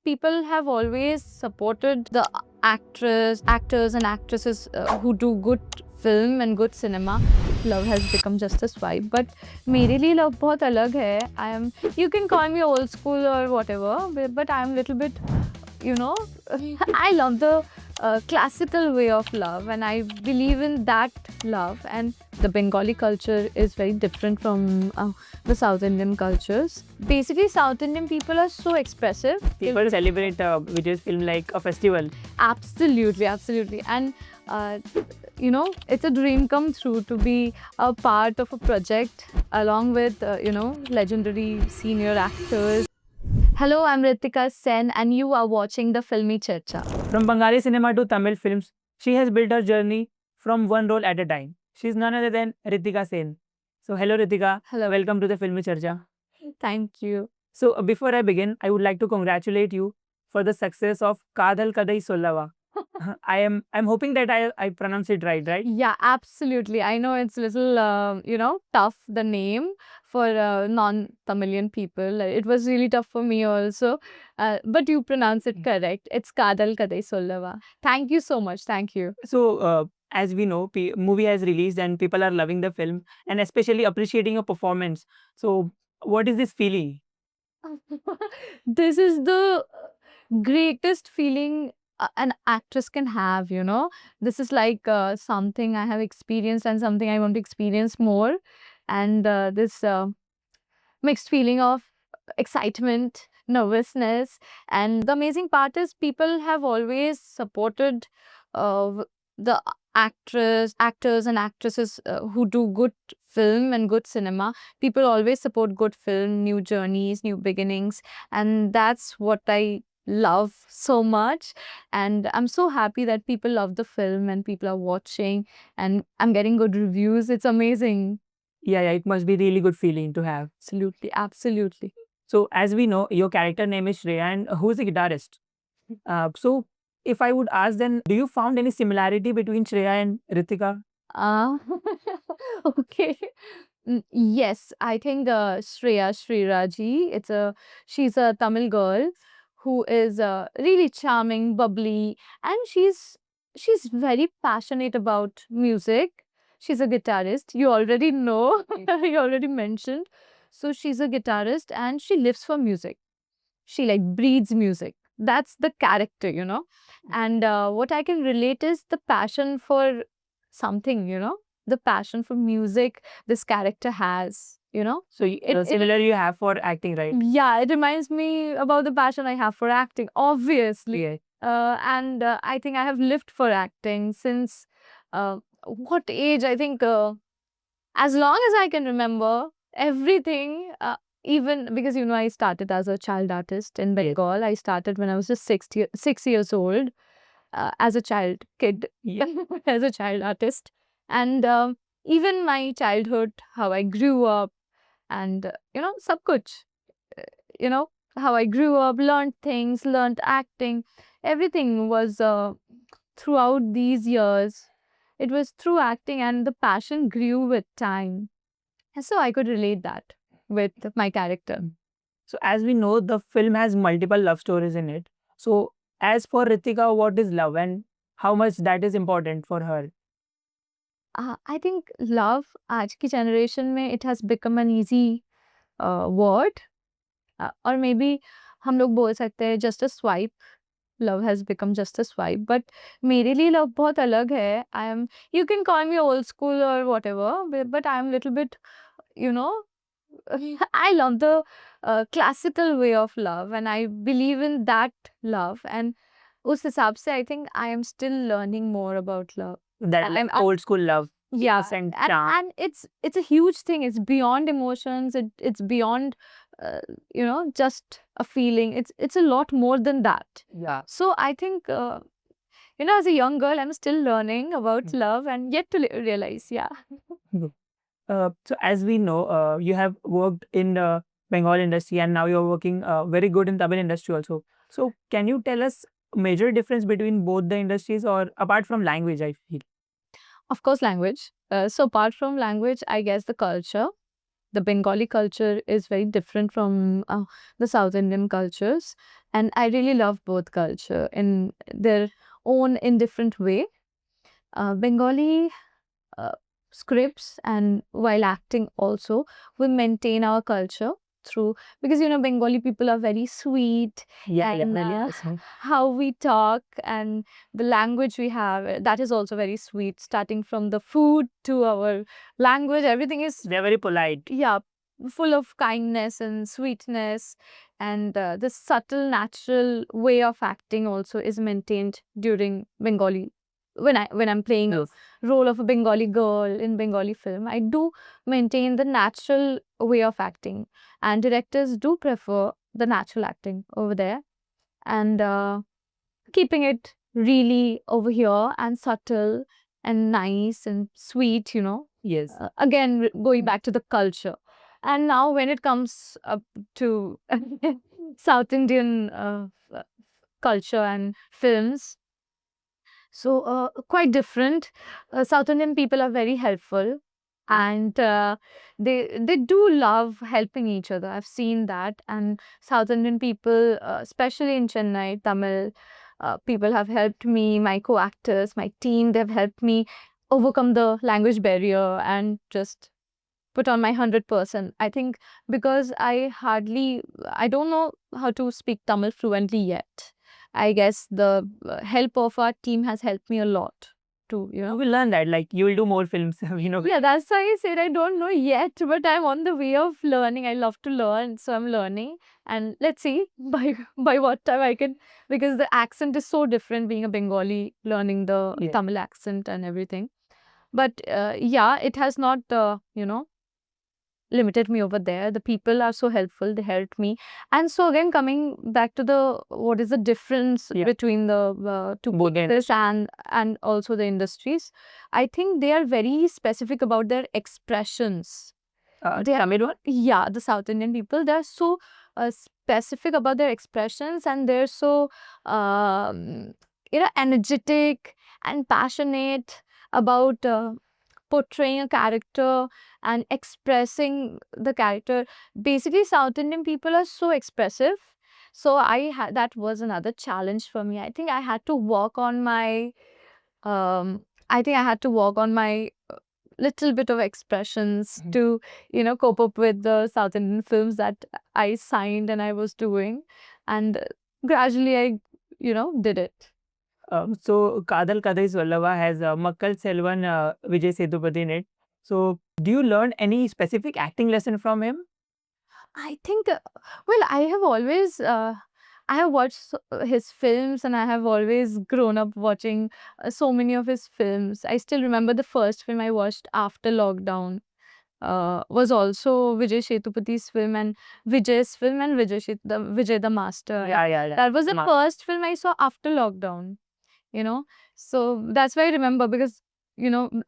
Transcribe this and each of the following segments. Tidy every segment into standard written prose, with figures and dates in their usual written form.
people have always supported the actors and actresses who do good film and good cinema. Love has become just a swipe, but मेरे लिए love बहुत अलग है. You can call me old school or whatever, but I'm a little bit, you know, I love the classical way of love, and I believe in that love. And the Bengali culture is very different from the South Indian cultures. Basically, South Indian people are so expressive. People celebrate Vijay's film like a festival. Absolutely, absolutely. And it's a dream come true to be a part of a project along with, legendary senior actors. Hello, I'm Ritika Sen, and you are watching the Filmy Charcha. From Bengali cinema to Tamil films, she has built her journey from one role at a time. She's none other than Ritika Sen. So, hello Ritika. Hello. Welcome to the Filmy Charcha. Thank you. So, before I begin, I would like to congratulate you for the success of Kadhal Kadai Sollava. I'm hoping that I pronounce it right? Yeah, absolutely. I know it's a little, tough, the name for non-Tamilian people. It was really tough for me also. But you pronounce it correct. It's Kadal Kadai Sollava. Thank you so much. Thank you. So, as we know, movie has released and people are loving the film and especially appreciating your performance. So, what is this feeling? This is the greatest feeling an actress can have, This is like something I have experienced and something I want to experience more. And this mixed feeling of excitement, nervousness. And the amazing part is people have always supported the actors and actresses who do good film and good cinema. People always support good film, new journeys, new beginnings. And that's what I love so much. And I'm so happy that people love the film and people are watching and I'm getting good reviews. It's amazing. Yeah, it must be really good feeling to have. Absolutely, absolutely. So, as we know, your character name is Shreya and who's a guitarist? So, if I would ask then, do you found any similarity between Shreya and Ritika? Uh, okay. Yes, I think Shreya Shriraji, she's a Tamil girl who is really charming, bubbly, and she's very passionate about music. She's a guitarist. You already know, you already mentioned. So she's a guitarist and she lives for music. She like breathes music. That's the character. And what I can relate is the passion for something, the passion for music this character has. So, similar you have for acting, right? Yeah, it reminds me about the passion I have for acting, obviously. Yeah. And I think I have lived for acting since what age? I think as long as I can remember, everything, even because I started as a child artist in Bengal. I started when I was just 6 years old, as a kid, Yeah. as a child artist. And even my childhood, how I grew up, and sab kuch, you know, how I grew up, learned things, learned acting, everything was throughout these years. It was through acting, and the passion grew with time. And so I could relate that with my character. So, as we know, the film has multiple love stories in it. So, as for Ritika, what is love and how much that is important for her? I think love, आज की generation में, it has become an easy word. Or maybe हम लोग बोल सकते हैं just a swipe. Love has become just a swipe. But मेरे लिए love बहुत अलग है. You can call me old school or whatever, but I'm a little bit, you know, I love the classical way of love, and I believe in that love. And उस हिसाब से I think I am still learning more about love. That I'm- old school love. Yeah, Innocent charm. and it's a huge thing. It's beyond emotions. It's beyond just a feeling. It's a lot more than that. Yeah. So I think as a young girl, I'm still learning about love and yet to realize. Yeah. So as we know, you have worked in the Bengal industry and now you're working very good in Tamil industry also. So can you tell us major difference between both the industries or apart from language, I feel? Of course, language. So apart from language, I guess the culture. the Bengali culture is very different from the South Indian cultures, and I really love both culture in their own indifferent way. Bengali uh, scripts and while acting also we maintain our culture through, because Bengali people are very sweet, and how we talk and the language we have, that is also very sweet, starting from the food to our language, everything is, They're very polite. yeah, full of kindness and sweetness, and this subtle natural way of acting also is maintained during Bengali. When I'm playing a role of a Bengali girl in Bengali film, I do maintain the natural way of acting, and directors do prefer the natural acting over there, and keeping it really over here and subtle and nice and sweet, Yes. again going back to the culture. And now when it comes up to South Indian culture and films, so quite different. South Indian people are very helpful, and they do love helping each other. I've seen that, and South Indian people, especially in Chennai, Tamil people have helped me. My co-actors, my team, they've helped me overcome the language barrier and just put on my 100%. I think because I don't know how to speak Tamil fluently yet. I guess the help of our team has helped me a lot to, You will learn that. Like you will do more films. Yeah, that's why I said I don't know yet, but I'm on the way of learning. I love to learn, so I'm learning. And let's see by what time I can, because the accent is so different being a Bengali, learning the Yeah. Tamil accent and everything. But yeah, it has not, limited me over there. The people are so helpful, they helped me. And so again, coming back to the what is the difference between the two Both the places and also the industries, I think they are very specific about their expressions. They are, Tamil one? yeah, the South Indian people, they're so specific about their expressions, and they're so energetic and passionate about portraying a character and expressing the character. Basically, South Indian people are so expressive. So that was another challenge for me. I think I had to work on my little bit of expressions to cope up with the South Indian films that I signed and I was doing, and gradually I did it. So Kadal Kadais Vallava has Makkal Selvan Vijay Sethupathi in it. So do you learn any specific acting lesson from him? I think, well, I have watched his films, and I have always grown up watching so many of his films. I still remember the first film I watched after lockdown was also Vijay Sethupath's film and Vijay's film, and Vijay the Master. Yeah. That was the first film I saw after lockdown, you know. So that's why I remember, because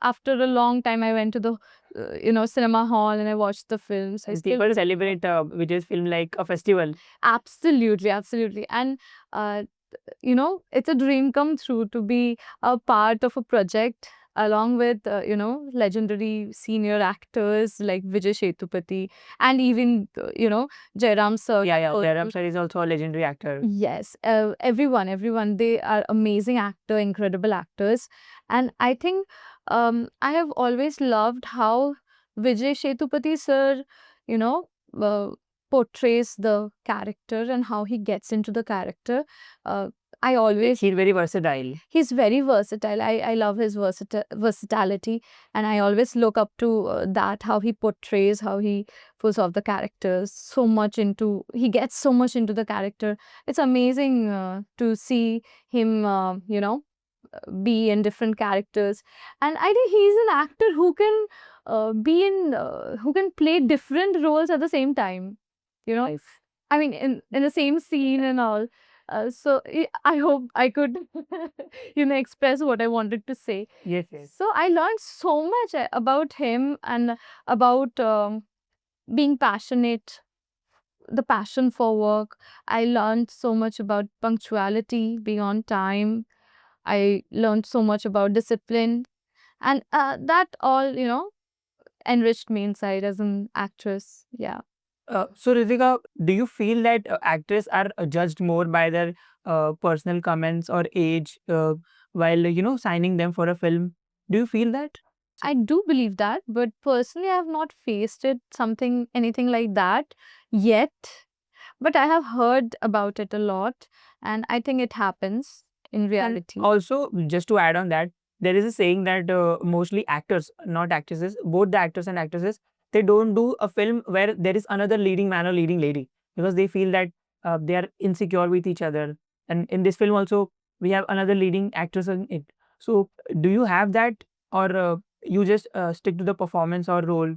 after a long time I went to the cinema hall and I watched the films. People celebrate Vijay's film like a festival. Absolutely. And it's a dream come true to be a part of a project along with legendary senior actors like Vijay Sethupathi, and even Jairam sir. Jairam sir is also a legendary actor. Yes, everyone, they are amazing actor, incredible actors. And I think I have always loved how Vijay Sethupathi sir, you know, uh, portrays the character and how he gets into the character. Uh, He's very versatile. He's very versatile. I love his versatility, and I always look up to that, how he portrays, how he pulls off the characters he gets so much into the character. It's amazing to see him, be in different characters. And I think he's an actor who can who can play different roles at the same time. Nice. I mean, in the same scene and all. So I hope I could, express what I wanted to say. Yes. So I learned so much about him and about being passionate, the passion for work. I learned so much about punctuality, being on time. I learned so much about discipline, and that all, enriched me inside as an actress. Yeah. So Ritika, do you feel that actors are judged more by their personal comments or age while signing them for a film? Do you feel that? I do believe that, but personally, I have not faced anything like that yet. But I have heard about it a lot, and I think it happens in And reality. also, just to add on that, there is a saying that mostly actors, not actresses, both the actors and actresses, they don't do a film where there is another leading man or leading lady because they feel that they are insecure with each other. And in this film also, we have another leading actress in it. So, do you have that, or you just stick to the performance or role?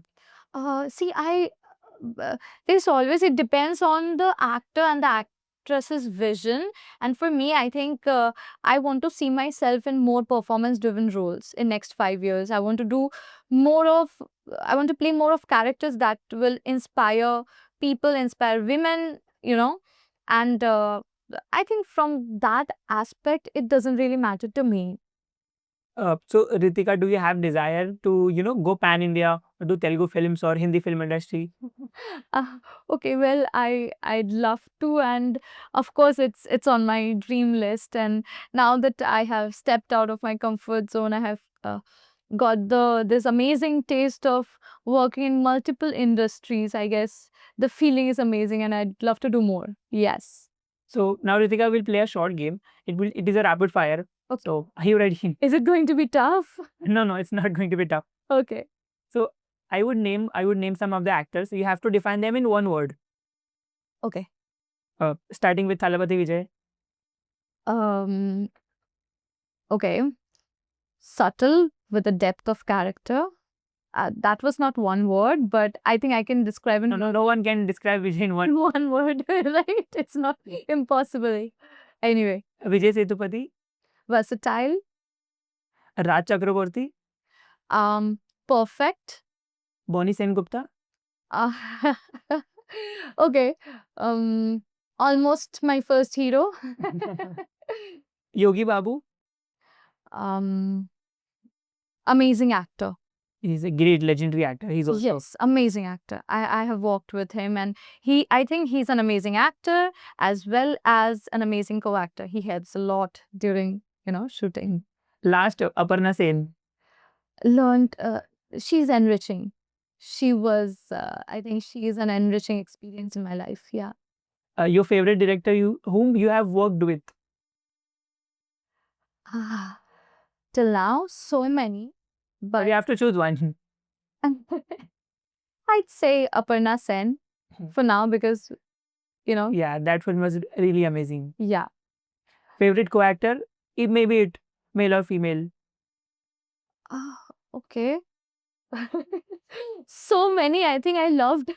See, there's always, it depends on the actor and the actress's vision. And for me, I think I want to see myself in more performance-driven roles in next 5 years. More of, I want to play more of characters that will inspire people, inspire women, and I think from that aspect, it doesn't really matter to me. So, Ritika, do you have desire to go pan India, do Telugu films or Hindi film industry? Uh, okay, well, I'd love to, and of course, it's on my dream list. And now that I have stepped out of my comfort zone, I have got this amazing taste of working in multiple industries. I guess the feeling is amazing, and I'd love to do more. Yes. So now Ritika will play a short game. It is a rapid fire. Okay. So are you ready? Is it going to be tough? No, it's not going to be tough. Okay. So I would name some of the actors. You have to define them in one word. Okay. Starting with Thalapathy Vijay. Um. Okay. Subtle with a depth of character. That was not one word, but I think I can describe in No one can describe Vijay in one. one word, right? It's not impossible. Anyway, Vijay Sethupathi, versatile, Raj Chakraborty, perfect. Bonnie Sen-Gupta, Uh, okay, almost my first hero. Yogi Babu. um, Amazing actor. He's a great legendary actor. He's also Yes, amazing actor. I have worked with him, and I think he's an amazing actor as well as an amazing co-actor. He helps a lot during, shooting. last Aparna Sen. Learned, she's enriching. I think she is an enriching experience in my life. Yeah. Your favorite director whom you have worked with. Ah, till now, so many, But but you have to choose one. I'd say Aparna Sen for now because, Yeah, that film was really amazing. yeah. Favorite co-actor? It may be it, male or female. Ah, okay. So many. I think I loved,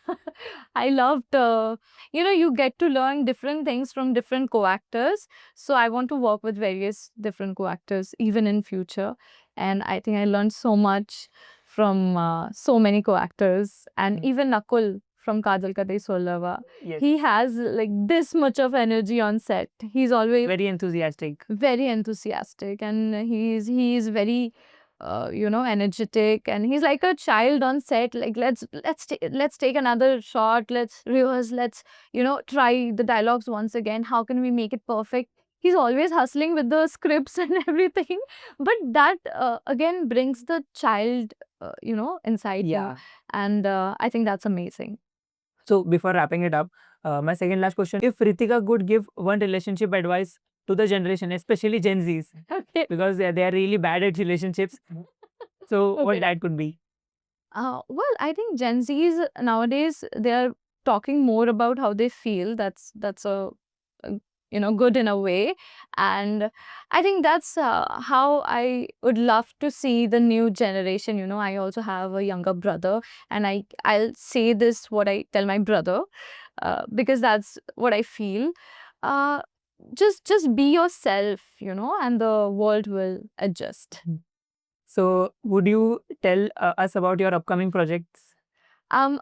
you get to learn different things from different co-actors. So I want to work with various different co-actors even in future. And I think I learned so much from so many co-actors. And even Nakul from Kajal Ka Dai Sollava, Yes. he has like this much of energy on set. He's always Very enthusiastic. very enthusiastic, and he's very energetic, and he's like a child on set. Like, let's take another shot, let's rehearse, let's try the dialogues once again, how can we make it perfect. He's always hustling with the scripts and everything, but that again brings the child inside him. Yeah. And I think that's amazing. So before wrapping it up, my second last question: if Ritika could give one relationship advice to the generation, especially Gen Zs, Okay. because they are really bad at relationships. So what Okay. that could be? Well, I think Gen Zs nowadays, they are talking more about how they feel. That's a good in a way, and I think that's how I would love to see the new generation. I also have a younger brother, and I'll say this what I tell my brother, because that's what I feel. Uh, just be yourself, and the world will adjust. So would you tell us about your upcoming projects?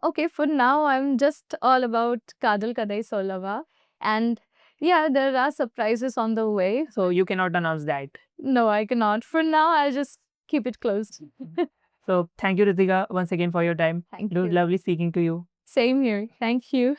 Okay, for now, I'm just all about Kadal Kadai Sollava. And yeah, there are surprises on the way. So you cannot announce that. No, I cannot. For now, I'll just keep it closed. So thank you, Ritika, once again for your time. Thank It was you. lovely speaking to you. Same here. Thank you.